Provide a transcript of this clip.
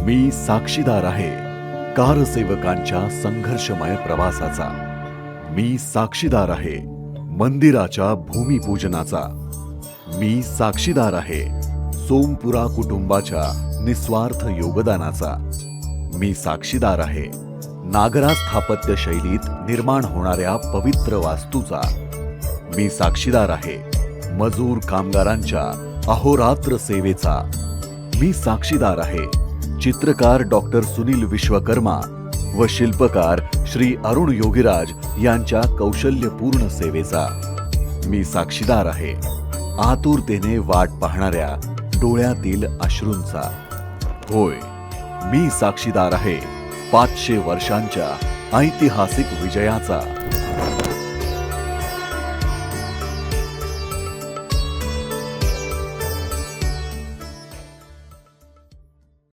मी साक्षीदार आहे कारसेवकांच्या संघर्षमय प्रवासाचा. मी साक्षीदार आहे मंदिराच्या भूमिपूजनाचा. मी साक्षीदार आहे सोमपुरा कुटुंबाच्या निस्वार्थ योगदानाचा. मी साक्षीदार आहे नागरा स्थापत्य शैलीत निर्माण होणाऱ्या पवित्र वास्तूचा. मी साक्षीदार आहे मजूर कामगारांच्या अहोरात्र सेवेचा. मी साक्षीदार आहे चित्रकार डॉक्टर सुनील विश्वकर्मा व शिल्पकार श्री अरुण योगीराज यांच्या कौशल्यपूर्ण सेवेचा. मी साक्षीदार आहे आतुरतेने वाट पाहणाऱ्या डोळ्यातील अश्रूंचा. होय, मी साक्षीदार आहे 500 वर्षांच्या ऐतिहासिक विजयाचा.